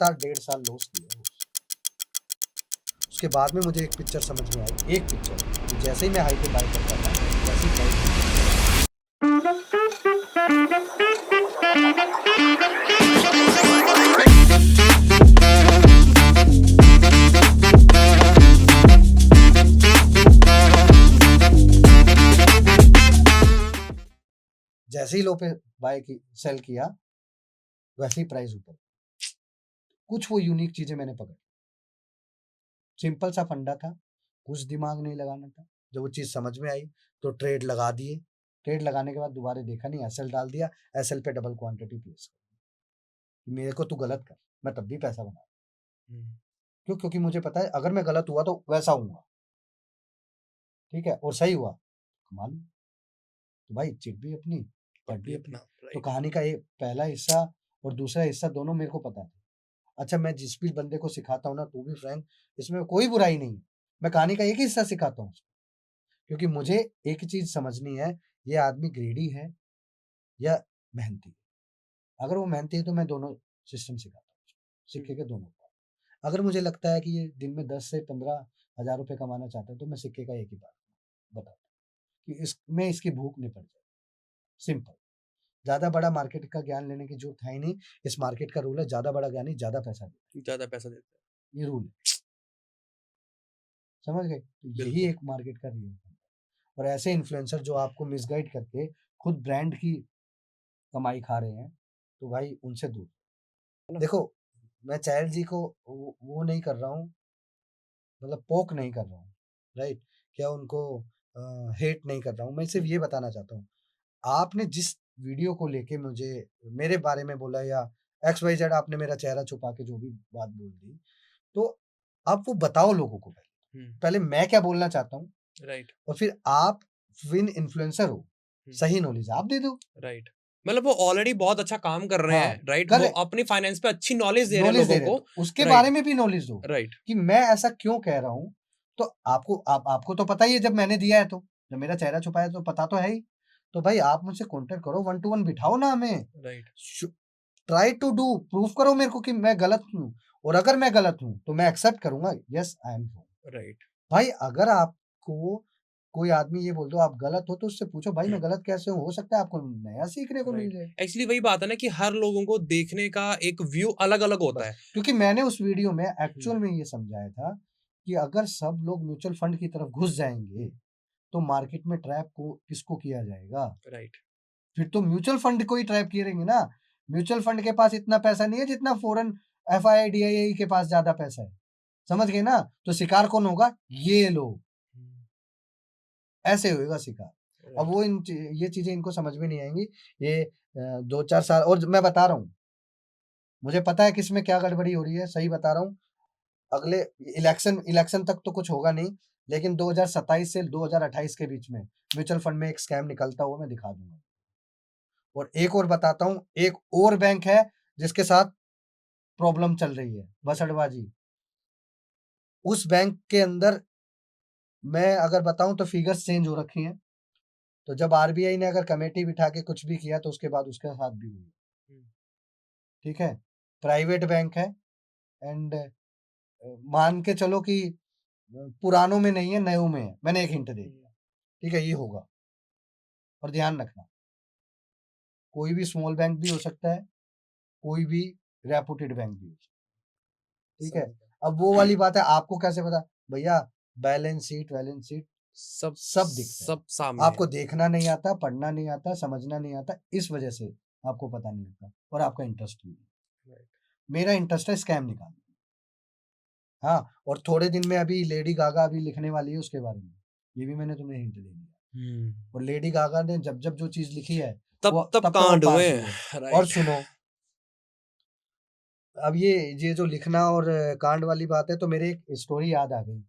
लगातार 1.5 साल लॉस किया। उसके बाद में मुझे एक पिक्चर समझ में आई, एक पिक्चर जैसे ही मैं हाई पे बाय करता था वैसे ही प्राइस। जैसे ही लो पे बाय की सेल किया वैसे ही प्राइस ऊपर। कुछ वो यूनिक चीजें मैंने पकड़ी। सिंपल सा फंडा था, कुछ दिमाग नहीं लगाना था। जब वो चीज समझ में आई तो ट्रेड लगा दिए। ट्रेड लगाने के बाद दोबारा देखा नहीं, एसएल डाल दिया, एसएल पे डबल क्वांटिटी प्लेस कर। मेरे को तू गलत कर, मैं तब भी पैसा बना। क्यों? क्योंकि मुझे पता है अगर मैं गलत हुआ तो वैसा हूँगा, ठीक है, और सही हुआ कमा लूं। तो भाई चिट भी अपनी पट भी अपना। तो कहानी का ये पहला हिस्सा और दूसरा हिस्सा दोनों मेरे को पता है। अच्छा, मैं जिस भी बंदे को सिखाता हूँ ना, तू भी फ्रैंक, इसमें कोई बुराई नहीं है। मैं कहानी का एक ही हिस्सा सिखाता हूँ, क्योंकि मुझे एक चीज समझनी है, ये आदमी ग्रेडी है या मेहनती। अगर वो मेहनती है तो मैं दोनों सिस्टम सिखाता हूँ, सिक्के के दोनों। अगर मुझे लगता है कि ये दिन में 10 से 15 हजार रुपए कमाना चाहता है तो मैं सिक्के का एक ही बात बताता हूँ कि इसमें इसकी भूख निपट जाए। सिंपल। ज्यादा बड़ा मार्केट का ज्ञान लेने की जरूरत है ही नहीं। इस मार्केट का रूल है, ज्यादा बड़ा ज्ञानी ज्यादा पैसा देता है। ये रूल है, समझ गए? तो यही एक मार्केट का रियल है। और ऐसे इन्फ्लुएंसर जो आपको मिसगाइड करके खुद ब्रांड की कमाई खा रहे हैं, तो भाई उनसे दूर। देखो, मैं चैल जी को वो नहीं कर रहा हूँ, मतलब पोक नहीं कर रहा हूँ, राइट? क्या उनको हेट नहीं कर रहा हूँ। मैं सिर्फ ये बताना चाहता हूँ, आपने जिस वीडियो को लेके मुझे मेरे बारे में बोला या XYZ आपने मेरा चेहरा छुपा के जो भी बात बोल दी, तो आप वो बताओ लोगों को। पहले मैं क्या बोलना चाहता हूँ, राइट, और फिर आप विन इन्फ्लुएंसर हो, सही नॉलेज आप दे दो। राइट। मतलब वो ऑलरेडी बहुत अच्छा काम कर रहे हैं, राइट? कर वो अपनी फाइनेंस पे अच्छी नॉलेज दे रहे हैं नॉलेज दे लोगों रहे हैं, को, तो उसके राइट, बारे में भी नॉलेज दो, राइट। कि मैं ऐसा क्यों कह रहा हूँ। तो आपको तो पता ही है, जब मैंने दिया है तो, जब मेरा चेहरा छुपाया है तो पता तो है ही। तो भाई आप मुझसे कॉन्टेक्ट करो, 1 to 1 बिठाओ ना हमें, right, try to do, proof करो मेरे को कि मैं गलत हूँ, और अगर मैं गलत हूँ तो मैं एक्सेप्ट करूंगा, yes I am wrong. Right. भाई अगर आपको कोई आदमी ये बोल दो आप गलत हो, तो उससे पूछो भाई मैं गलत कैसे हूँ, हो सकता है आपको नया सीखने को मिल जाए। एक्चुअली वही बात है ना कि हर लोगों को देखने का एक व्यू अलग-अलग होता है। क्योंकि मैंने उस वीडियो में एक्चुअल में ये समझाया था कि अगर सब लोग म्यूचुअल फंड की तरफ घुस जाएंगे तो मार्केट में ट्रैप को किसको किया जाएगा? राइट, फिर तो म्यूचुअल फंड को ही ट्रैप करेंगे ना। म्यूचुअल फंड के पास इतना पैसा नहीं है जितना फॉरेन FIDII के पास ज्यादा पैसा है, समझ गए ना? तो शिकार कौन होगा? ये लोग। ऐसे होएगा शिकार। अब वो ये चीजें इनको समझ में नहीं आएंगी। ये 2-4 साल, और मैं बता रहा हूँ, मुझे पता है किसमें क्या गड़बड़ी हो रही है, सही बता रहा हूँ। अगले इलेक्शन तक तो कुछ होगा नहीं, लेकिन 2027 से 2028 के बीच में म्यूचुअल फंड में एक स्कैम निकलता हुआ मैं दिखा दूंगा। और एक और बताता हूँ, एक और बैंक है जिसके साथ प्रॉब्लम चल रही है, बसड़बाजी। उस बैंक के अंदर मैं अगर बताऊं तो फिगर्स चेंज हो रखी हैं। तो जब RBI ने अगर कमेटी बिठा के कुछ भी किया तो उसके बाद उसके साथ भी हुई। ठीक है, प्राइवेट बैंक है, एंड मान के चलो कि पुरानों में नहीं है, नयों में है। मैंने एक हिंट दे दिया, ठीक है, ये होगा। और ध्यान रखना, कोई भी स्मॉल बैंक भी हो सकता है, कोई भी रेपुटेड बैंक भी हो सकता है, ठीक है। अब वो वाली बात है, आपको कैसे पता? भैया बैलेंस शीट सब दिखता है, सब सामने आपको देखना नहीं आता, पढ़ना नहीं आता, समझना नहीं आता, इस वजह से आपको पता नहीं लगता, और आपका इंटरेस्ट भी नहीं। मेरा इंटरेस्ट है स्कैम निकालना। हाँ, और थोड़े दिन में अभी लेडी गागा अभी लिखने वाली है उसके बारे में, ये भी मैंने तुम्हें हिंट दे दिया। और लेडी गागा ने जब जब जो चीज लिखी है तब तब कांड वो हुए, और राइट। सुनो, अब ये जो लिखना और कांड वाली बात है, तो मेरे एक स्टोरी याद आ गई।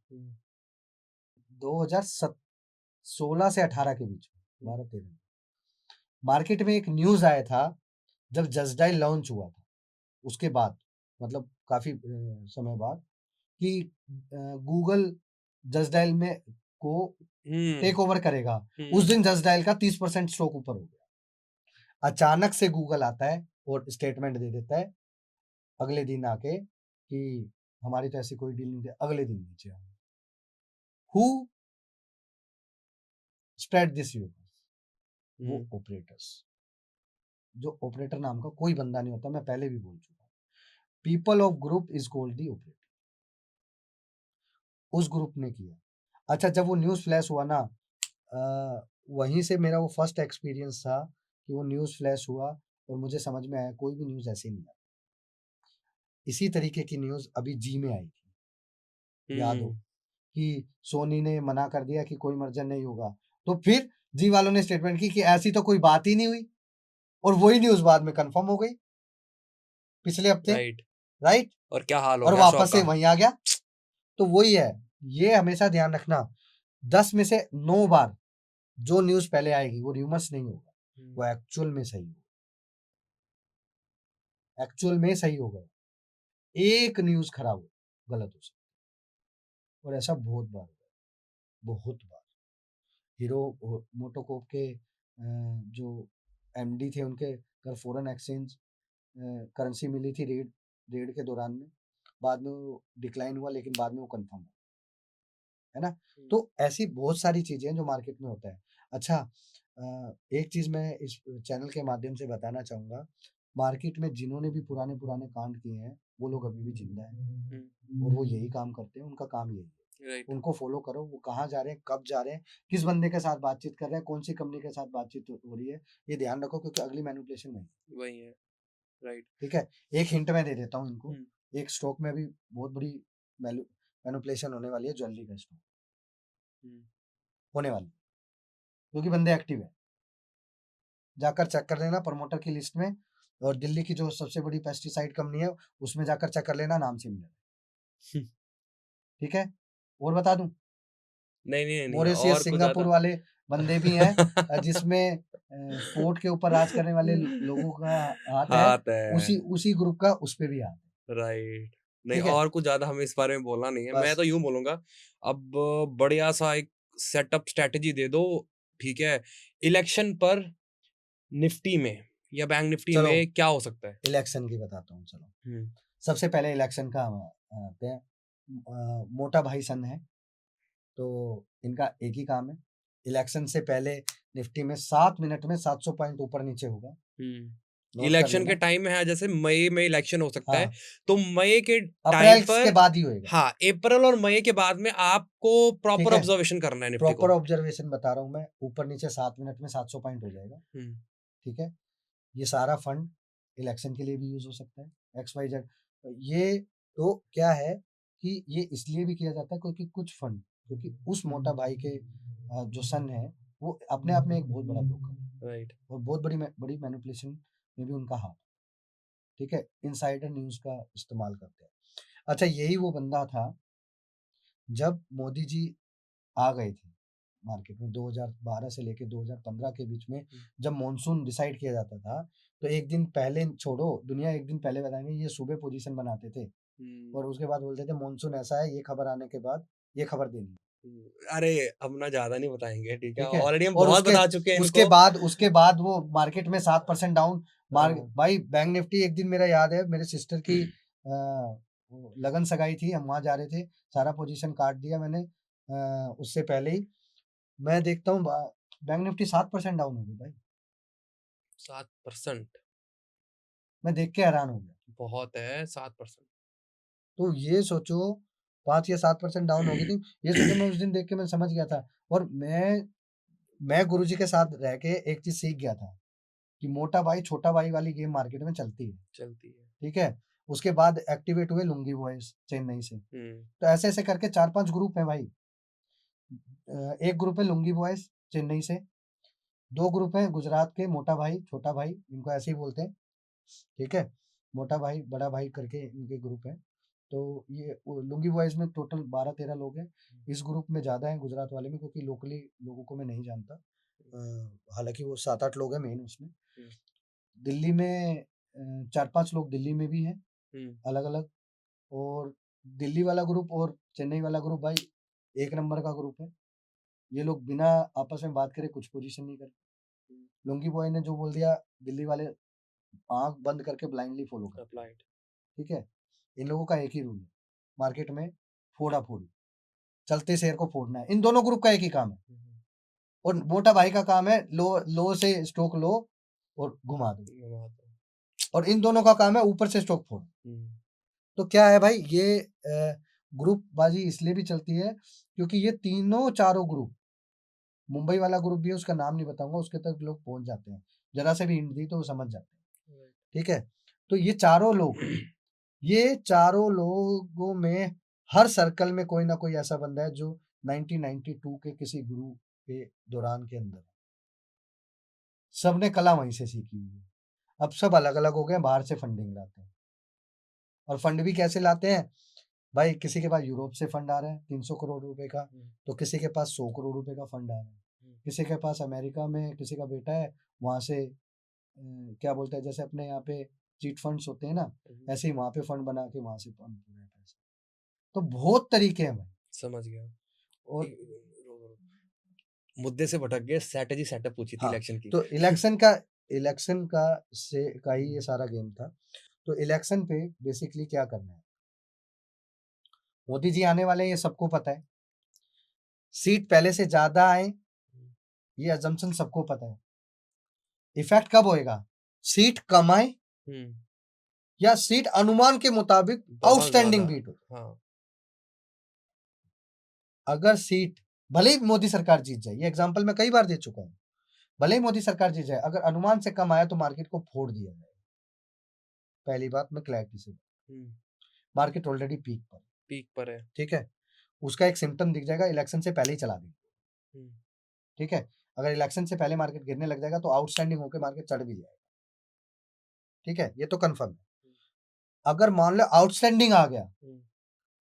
2016 से 18 के बीच में, 12-13 मार्केट में एक न्यूज आया था जब जस्ट डायल लॉन्च हुआ था, उसके बाद, मतलब काफी समय बाद, कि गूगल जस्ट डायल में को टेक ओवर करेगा। उस दिन जस्ट डायल का 30% स्टॉक ऊपर हो गया। अचानक से गूगल आता है और स्टेटमेंट दे देता है, अगले दिन आके कि हमारी तो ऐसी कोई डील नहीं थी, अगले दिन नीचे आए। Who spread this YouTube? वो हम्म, ऑपरेटर्स। जो ऑपरेटर नाम का कोई बंदा नहीं होता, मैं पहले भी बोल चुका हूँ। People of group is called the operator. उस ग्रुप ने किया। अच्छा, जब वो न्यूज़ फ्लैश हुआ ना, वहीं से मेरा वो फर्स्ट एक्सपीरियंस था कि वो न्यूज़ फ्लैश हुआ और मुझे समझ में आया कोई भी न्यूज़ ऐसे नहीं आती। इसी तरीके की न्यूज़ अभी जी में आई थी, याद हो, कि सोनी ने मना कर दिया कि कोई मर्जर नहीं होगा, तो फिर जी वालों ने स्टेटमेंट की कि ऐसी तो कोई बात ही नहीं हुई, और वही न्यूज़ बाद में कंफर्म हो गई पिछले हफ्ते, राइट। राइट, और क्या हाल हो और गया शॉप वापस से का। वहीं आ गया। तो वही है, ये हमेशा ध्यान रखना, 10 में से 9 बार जो न्यूज़ पहले आएगी वो रूमर्स नहीं होगा, वो एक्चुअल में सही होगा, एक्चुअल में सही होगा। एक न्यूज़ खराब हो, गलत हो सकती है, और ऐसा बहुत बार हुआ है, बहुत बार। हीरो मोटोकॉर्प के जो एमडी थे, उनके घर फॉरेन एक्सचेंज करेंसी मिली थी रेड रेड के दौरान में, बाद में वो डिक्लाइन हुआ, लेकिन बाद में वो कंफर्म हुआ, है ना। तो ऐसी बहुत सारी चीजें हैं जो मार्केट में होता है। अच्छा, एक चीज मैं इस चैनल के माध्यम से बताना चाहूंगा, मार्केट में जिन्होंने भी पुराने पुराने कांड किए हैं वो लोग अभी भी जिंदा हैं, और वो यही काम करते हैं, उनका काम यही है। राइट। उनको फॉलो करो, वो कहाँ जा रहे हैं, कब जा रहे हैं, किस बंदे के साथ बातचीत कर रहे हैं, कौन सी कंपनी के साथ बातचीत हो रही है, ये ध्यान रखो, क्योंकि अगली मैनिपुलेशन नहीं। वही है। राइट। ठीक है, एक हिंट मैं दे देता हूँ इनको, एक स्टॉक में अभी बहुत बड़ी मैनिपुलेशन होने वाली है, ज्वेलरी का स्टॉक होने वाली, क्योंकि बंदे एक्टिव है। जाकर चेक कर लेना प्रमोटर की लिस्ट में, और दिल्ली की जो सबसे बड़ी पेस्टिसाइड कंपनी है उसमें जाकर चेक कर लेना, नाम से मिलेगा। ठीक है, और बता दूं, नहीं नहीं नहीं, मॉरिशियस और कुछ सिंगापुर ज्यादा। वाले बंदे भी हैं, जिसमें पोर्ट के ऊपर राज करने वाले लोगों का हाथ है, हाथ उसी है। उसी ग्रुप का उस पे भी हाथ है। राइट। नहीं, ठीक है, और कुछ ज्यादा हमें इस बारे में बोलना नहीं है, मैं बस तो यूं बोलूंगा। अब बढ़िया सा एक सेटअप स्ट्रेटेजी दे दो। ठीक है। इलेक्शन पर निफ्टी में या बैंक निफ्टी चलो में क्या हो सकता है। इलेक्शन की बताता हूँ। चलो, सबसे पहले इलेक्शन का आते हैं। मोटा भाई सन है, तो इनका एक ही काम है, इलेक्शन से पहले निफ्टी में 7 मिनट में 700 पॉइंट ऊपर नीचे होगा, नोट कर इलेक्शन के लेना। टाइम में है, जैसे मई में इलेक्शन हो सकता है, हाँ, तो मई के टाइम अप्रैल के पर। बाद ही होएगा। हाँ, अप्रैल और मई के बाद में आपको ठीक प्रॉपर है, ऑब्जर्वेशन करना है निफ्टी प्रॉपर को। ऑब्जर्वेशन बता रहा हूँ मैं, ऊपर नीचे 7 मिनट में 700 पॉइंट हो जाएगा। ठीक है, ये सारा फंड इलेक्शन के लिए भी यूज हो सकता है, एक्स वाई जेड। ये तो क्या है कि ये इसलिए भी किया जाता है क्योंकि कुछ फंड, क्योंकि उस मोटा भाई के जो सन है, वो अपने आप में एक बहुत बड़ा ब्रोकर है, राइट। और बहुत बड़ी मैनिपुलेशन में भी उनका हाथ। ठीक है, इनसाइडर न्यूज का इस्तेमाल करते हैं। अच्छा, यही वो बंदा था जब मोदी जी आ गए थे मार्केट में 2012 से लेके 2015 के बीच में, जब मॉनसून डिसाइड किया जाता था, तो एक दिन पहले छोड़ो, दुनिया एक दिन पहले बताएंगे, ये सुबह पोजीशन बनाते थे, और उसके बाद बोलते थे मॉनसून ऐसा है, ये खबर आने के बाद ये खबर देनी है। अरे, हम ना ज्यादा नहीं बताएंगे, ठीक है, ठीक है, ऑलरेडी हम और बहुत बता चुके हैं उसके इनको। बाद उसके बाद वो मार्केट में 7% डाउन। हाँ। भाई बैंक निफ्टी, एक दिन मेरा याद है, मेरे सिस्टर की लगन सगाई थी, हम वहां जा रहे थे, सारा पोजीशन काट दिया मैंने, उससे पहले ही मैं देखता हूँ बैंक निफ्टी 7% डाउन हो गई भाई, 7%। मैं देख के हैरान हो गया। बहुत है 7%। तो ये सोचो, 5 या 7% डाउन हो गई थी, ये सोचो, मैं उस दिन देख के मैं समझ गया था, और मैं गुरुजी के साथ रह के एक चीज सीख गया था कि मोटा भाई छोटा भाई वाली गेम मार्केट में चलती है। चलती है। ठीक है, उसके बाद एक्टिवेट हुए लुंगी बॉयज चेन्नई से, तो ऐसे ऐसे करके 4-5 ग्रुप है भाई। एक ग्रुप है लुंगी बॉयज चेन्नई से, 2 ग्रुप है गुजरात के, मोटा भाई छोटा भाई, इनको ऐसे ही बोलते हैं। ठीक है, मोटा भाई बड़ा भाई करके इनके ग्रुप है। तो ये लुंगी बॉयज में टोटल 12-13 लोग हैं, इस ग्रुप में ज़्यादा हैं गुजरात वाले में, क्योंकि लोकली लोगों को मैं नहीं जानता, हालांकि वो 7-8 लोग हैं मेन उसमें। दिल्ली में 4-5 लोग दिल्ली में भी हैं अलग अलग, और दिल्ली वाला ग्रुप और चेन्नई वाला ग्रुप भाई एक नंबर का ग्रुप है। ये लोग बिना आपस में बात करे कुछ पोजीशन नहीं करते। लुंगी बॉय ने जो बोल दिया, दिल्ली वाले आंख बंद करके ब्लाइंडली फॉलो करते हैं। अप्लाइड। ठीक है, इन लोगों का एक ही रूल है मार्केट में, फोड़ा फोड़ी, चलते शेयर को फोड़ना है। इन दोनों ग्रुप का एक ही काम है, और मोटा भाई का काम है लो से स्टॉक लो और घुमा दो, और इन दोनों का काम है ऊपर से स्टॉक फोड़। तो क्या है भाई, ये ग्रुप बाजी इसलिए भी चलती है क्योंकि ये तीनों चारों ग्रुप, मुंबई वाला ग्रुप भी है, उसका नाम नहीं बताऊंगा, उसके तक लोग पहुंच जाते हैं, जरा से भी हिंट दी तो वो समझ जाते हैं, ठीक है। तो ये चारों लोगों में हर सर्कल में कोई ना कोई ऐसा बंदा है जो 1992 के किसी गुरु के दौरान के अंदर, सबने कला वहीं से सीखी हुई है। अब सब अलग अलग हो गए, बाहर से फंडिंग लाते हैं, और फंड भी कैसे लाते हैं भाई, किसी के पास यूरोप से फंड आ रहा है 300 करोड़ रुपए का, तो किसी के पास 100 करोड़ रुपए का फंड आ रहा है, किसी के पास अमेरिका में किसी का बेटा है, वहां से क्या बोलते हैं, जैसे अपने यहाँ पे चीट फंड्स होते हैं ना, ऐसे ही वहां पे फंड बना के वहां से पंप हो रहा है पैसा। तो बहुत तरीके हैं भाई। समझ गया। और मुद्दे से भटक गए, स्ट्रेटेजी सेटअप पूछी थी हाँ, इलेक्शन की। तो इलेक्शन का ही ये सारा गेम था। तो इलेक्शन पे बेसिकली क्या करना है, मोदी जी आने वाले हैं, ये सबको पता है, सीट पहले से ज्यादा आए, ये अजम्पशन सबको पता है। इफेक्ट कब होएगा, सीट कम आए या सीट अनुमान के मुताबिक आउटस्टैंडिंग बीट हो। हाँ। अगर सीट भले ही मोदी सरकार जीत जाए, ये एग्जांपल मैं कई बार दे चुका हूं, भले ही मोदी सरकार जीत जाए, अगर अनुमान से कम आया तो मार्केट को फोड़ दिया जाए। पहली बात मैं क्लैरिटी से, मार्केट ऑलरेडी पीक पर है, ठीक है, उसका एक सिम्टम दिख जाएगा, इलेक्शन से पहले ही चला देगा, ठीक है। अगर इलेक्शन से पहले मार्केट गिरने लग जाएगा तो आउटस्टैंडिंग होकर मार्केट चढ़ भी जाएगा, ठीक है, ये तो कंफर्म है। अगर मान लो आउटस्टैंडिंग आ गया,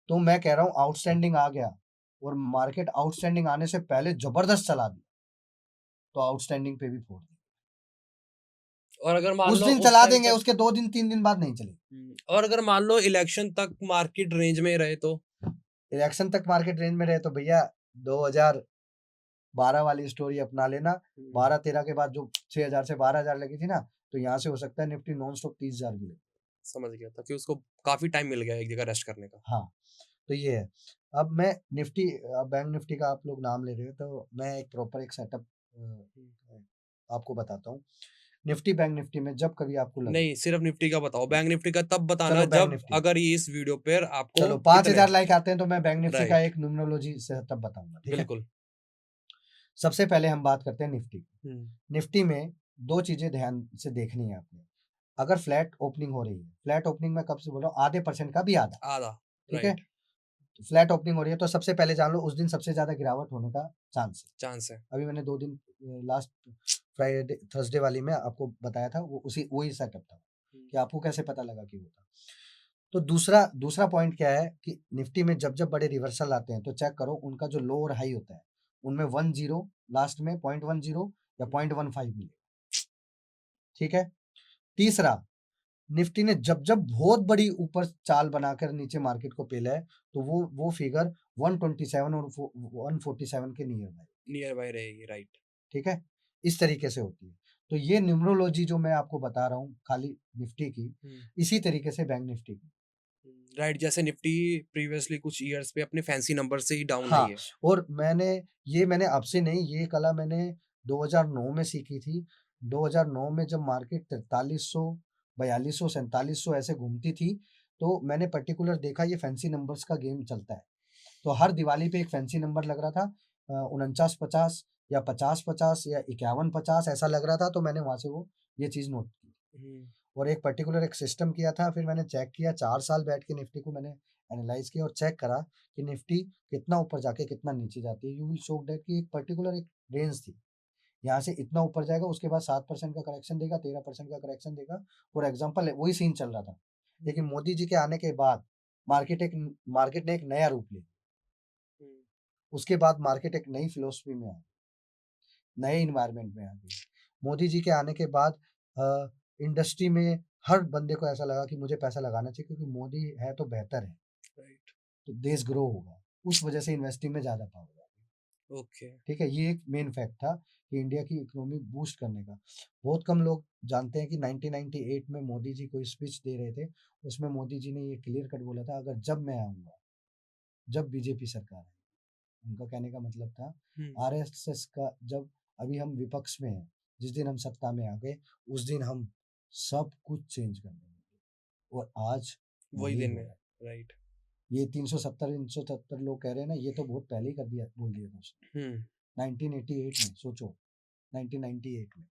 तो मैं कह रहा हूं आउटस्टैंडिंग आ गया और मार्केट आउटस्टैंडिंग आने से पहले जबरदस्त चला दिया, तो आउटस्टैंडिंग पे भी फोड़ देंगे, और अगर मान उस लो दिन चला देंगे, उसके 2 दिन 3 दिन बाद नहीं चलेगी। और अगर मान लो इलेक्शन तक मार्केट रेंज में रहे, तो इलेक्शन तक मार्केट रेंज में रहे तो भैया 2012 वाली स्टोरी अपना लेना, 12-13 के बाद जो 6000 से 12000 लगी थी ना, तो यहाँ से हो सकता है निफ्टी नॉन स्टॉप 30,000 भी लगे। समझ गया था कि उसको काफी टाइम मिल गया एक जगह रेस्ट करने का। हाँ, तो ये है। अब मैं निफ्टी, बैंक निफ्टी का आप लोग नाम ले रहे हो, तो मैं एक प्रॉपर एक सेटअप आपको बताता हूँ। निफ्टी बैंक निफ्टी में जब कभी आपको लगे, नहीं, सिर्फ निफ्टी का बताओ, बैंक निफ्टी का तब बताना चलो बैंक जब निफ्टी, अगर ये इस वीडियो पर आपको चलो कितने 5000 लाइक आते हैं तो मैं बैंक निफ्टी का राइट एक न्यूमरोलॉजी सेटअप बताऊंगा, ठीक है। बिल्कुल। सबसे पहले हम बात करते हैं निफ्टी की। निफ्टी में 2 चीजें ध्यान से देखनी है आपने। अगर फ्लैट ओपनिंग हो रही है, फ्लैट ओपनिंग में कब से बोल रहा हूँ, आधे % का भी आधा, आधा, ठीक है। राइट, फ्लैट ओपनिंग हो रही है तो सबसे पहले जान लो उस दिन सबसे ज्यादा गिरावट होने का चांस है। अभी मैंने 2 दिन लास्ट फ्राइडे थर्सडे वाली में आपको बताया था, वो वही सेटअप था कि आपको कैसे पता लगा कि वो था। तो दूसरा पॉइंट क्या है कि निफ्टी में जब जब बड़े रिवर्सल आते हैं तो चेक करो उनका जो लो और हाई होता है उनमें 10 लास्ट में 0.10 या 0.15 मिले, ठीक है। तीसरा, निफ्टी ने जब जब बहुत बड़ी ऊपर चाल बनाकर नीचे मार्केट को पेला है तो वो फिगर 127 और 147 के नियर बाय रहेगी, राइट, ठीक है, इस तरीके से होती है। तो ये न्यूमरोलॉजी जो मैं आपको बता रहा हूँ खाली निफ्टी की, इसी तरीके से बैंक निफ्टी की, राइट। जैसे निफ्टी प्रीवियसली कुछ ईयर्स पे अपने फैंसी नंबर से ही डाउन हाँ, आई है। और मैंने अब से नहीं, ये कला मैंने 2009 में सीखी थी। 2009 में जब मार्केट 4300, 4200, 4700 ऐसे घूमती थी, तो मैंने पर्टिकुलर देखा ये फैंसी नंबर्स का गेम चलता है। तो हर दिवाली पे एक फैंसी नंबर लग रहा था, 49-50 या 50-50 या 51-50 ऐसा लग रहा था, तो मैंने वहां से ये चीज नोट की और एक पर्टिकुलर एक सिस्टम किया था। फिर मैंने चेक किया, 4 साल बैठ के निफ्टी को मैंने एनालाइज किया और चेक करा कि निफ्टी कितना ऊपर जाके कितना नीचे जाती है। यू विल शॉक दैट कि एक पर्टिकुलर एक रेंज थी, यहाँ से इतना ऊपर जाएगा, उसके बाद 7% का करेक्शन देगा, 13% का करेक्शन देगा। फॉर एग्जाम्पल वही सीन चल रहा था, लेकिन मोदी जी के आने के बाद मार्केट ने एक नया रूप लिया। उसके बाद मार्केट एक नई फिलोसफी में आ गई, नए इन्वायरमेंट में आ गई। मोदी जी के आने के बाद इंडस्ट्री में हर बंदे को ऐसा लगा कि मुझे पैसा लगाना चाहिए क्योंकि मोदी है तो बेहतर है, राइट, तो देश ग्रो होगा। उस वजह से इन्वेस्टिंग में ज्यादा पावर आ गई। ओके। ठीक है, ये एक मेन फैक्ट था कि इंडिया की इकोनॉमी बूस्ट करने का। बहुत कम लोग जानते हैं कि 1998 में मोदी जी कोई स्पीच दे रहे थे, उसमें मोदी जी ने ये क्लियर कट बोला था, अगर जब मैं आऊँगा, जब बीजेपी सरकार है, उनका कहने का मतलब था हुँ, आरएसएस का, जब अभी हम विपक्ष में हैं, जिस दिन हम सत्ता में आ गए, उस दिन हम सब कुछ चेंज कर देंगे और आज वही वही दिन हो है, रहा है। राइट। ये 370 लोग कह रहे हैं ना, ये तो बहुत पहले ही कर दिया, बोल दिया था उसने हुँ, 1988 में, सोचो 1998 में।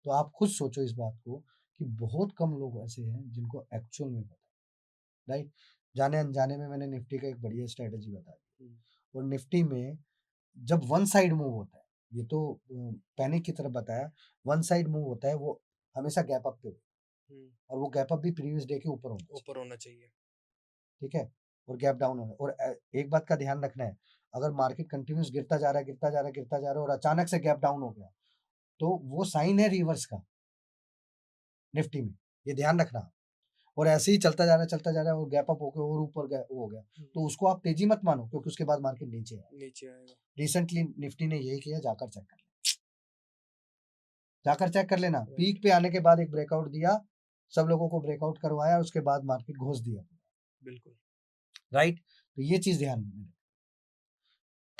तो आप खुद सोचो इस बात को कि बहुत कम लोग ऐसे हैं जिनको एक्चुअल में पता है, राइट? जाने अनजाने में मैंने निफ्टी का एक बढ़िया स्ट्रेटजी बता दी हुँ, और निफ्टी में जब वन साइड मूव होता है, ये तो पैनिक की तरफ बताया, वन साइड मूव होता है वो हमेशा गैप अप पे होता है हुँ, और वो गैप अप भी प्रीवियस डे के ऊपर होना चाहिए, ऊपर होना चाहिए। ठीक है? और गैप डाउन होना और एक बात का ध्यान रखना है, अगर मार्केट कंटिन्यूअस गिरता जा रहा है, गिरता जा रहा है, गिरता जा रहा है और अचानक से गैप डाउन हो गया, तो वो साइन है रिवर्स का निफ्टी में, ये ध्यान रखना। और ऐसे ही चलता जा रहा है, चलता जा रहा है और गैप अप होके और ऊपर गया वो हो गया, हुँ, तो उसको आप तेजी मत मानो क्योंकि उसके बाद मार्केट नीचे है। नीचे आएगा। रिसेंटली निफ्टी ने यही किया, जाकर चेक कर लेना, जाकर चेक कर लेना। राइट, पीक पे आने के बाद एक ब्रेकआउट दिया, सब लोगों को ब्रेकआउट करवाया, उसके बाद मार्केट घोष दिया, बिल्कुल। राइट? तो ये चीज ध्यान में रखना।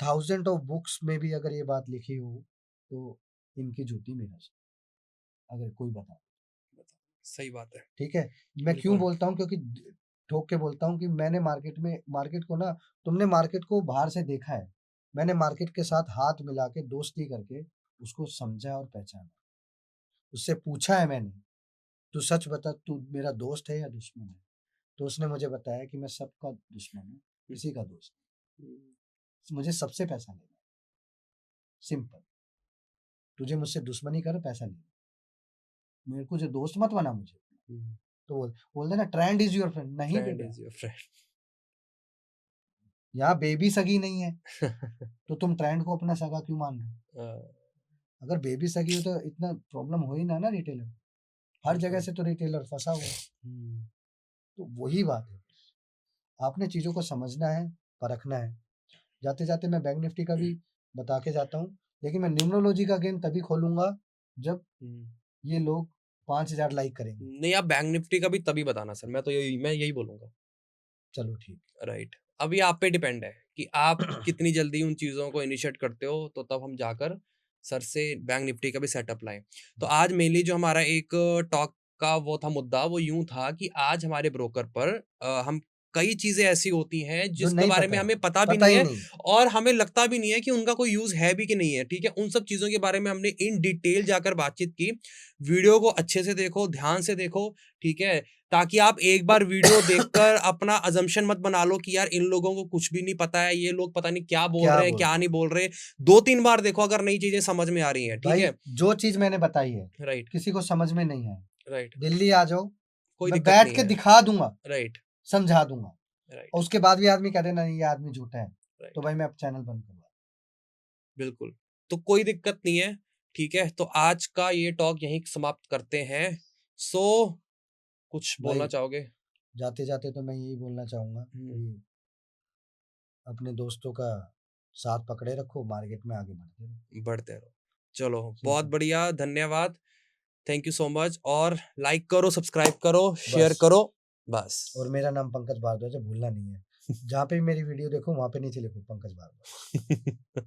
थाउजेंड ऑफ बुक्स में भी अगर ये बात लिखी हो तो इनकी जूती मेरा से, अगर कोई बता, बताओ, सही बात है। ठीक है? मैं क्यों बिल्कुल। बोलता हूँ, क्योंकि ठोक के बोलता हूँ कि मैंने मार्केट को ना, तुमने मार्केट को बाहर से देखा है, मैंने मार्केट के साथ हाथ मिला के दोस्ती करके उसको समझा और पहचाना, उससे पूछा है मैंने, तू सच बता, तू मेरा दोस्त है या दुश्मन है? तो उसने मुझे बताया कि मैं सबका दुश्मन हूँ, हुँ, किसी का दोस्त हुँ, नहीं, मुझे सबसे पैसा लेना है, सिंपल। तुझे मुझसे दुश्मनी कर, पैसा ले, मेरे को जो दोस्त मत बना मुझे। हुँ, तो बोल देना ट्रेंड इज योर फ्रेंड, नहीं फ्रेंड बेटा, इज़ योर फ्रेंड। यहाँ बेबी सगी नहीं है, तो तुम ट्रेंड को अपना सगा क्यों मान रहे हो? हाँ, अगर बेबी सगी हो तो इतना प्रॉब्लम हो ही ना रिटेलर, हर जगह बिल्कुल। से तो रिटेलर फंसा हुआ है। हुँ, तो वही बात है, आपने चीज़ों को समझना है, परखना है। जाते जाते मैं बैंक निफ्टी का भी बता के जाता हूँ, लेकिन मैं न्यूमरोलॉजी का गेम तभी खोलूंगा जब हुँ। ये लोग 5,000 लाइक करेंगे। नहीं, आप बैंक निफ्टी का भी तभी बताना सर, मैं यही बोलूँगा। चलो ठीक राइट। अब ये आप पे डिपेंड है कि आप कितनी जल्दी उन चीज़ों को इनिशिएट करते हो, तो तब हम जाकर सर से बैंक निफ्टी का भी सेटअप लाएँ। तो आज मेनली जो हमारा एक टॉक का वो था मुद्दा, वो यूँ था कि आज हमारे ब्रोकर पर हम कई चीज़ें ऐसी होती हैं जो जिसके नहीं बारे पता में है, हमें पता भी पता नहीं ही है नहीं। और हमें लगता भी नहीं है कि उनका कोई यूज़ है भी कि नहीं है, ठीक है? उन सब चीज़ों के बारे में हमने इन डिटेल जाकर बातचीत की। वीडियो को अच्छे से देखो, ध्यान से देखो, ठीक है? ताकि आप एक बार वीडियो देखकर अपना अज़म्पशन मत बना लो कि यार इन लोगों को कुछ भी नहीं पता है, ये लोग पता नहीं क्या बोल क्या रहे हैं, बोल क्या रहे नहीं हैं? बोल रहे। 2-3 बार देखो अगर नई चीज़ें समझ में आ रही हैं, ठीक भाई है? जो चीज़ मैंने बताई है, राइट, किसी को समझ में नहीं आए, राइट। दिल्ली आ जाओ, कोई मैं दिक्कत बैठ नहीं के है। दिखा दूँगा, राइट, समझा दूँगा राइट, और उसके बाद भी आदमी कह देना नहीं ये आदमी झूठा है, तो राइट। भाई मैं अब चैनल बंद करूँगा। बिल्कुल। तो कोई दिक्कत नहीं है, ठीक है? तो आज का ये टॉक यहीं समाप्त करते हैं। सो कुछ बोलना भाई चाहोगे? जाते-जाते तो मैं यही बोलना चाहूँगा हुँ, कि अपने दोस्तों का साथ पकड़े रखो, मार्केट में आगे बढ़ते रहो, बढ़ते रहो। चलो, बहुत सिंपल। बढ़िया, धन्यवाद। थैंक यू सो मच और लाइक करो, सब्सक्राइब करो, शेयर बस। करो, बस। और मेरा नाम पंकज भारद्वाज है, भूलना नहीं है। जहाँ पे भी मेरी वीडियो देखो वहाँ पे नीचे लिखो पंकज भारद्वाज।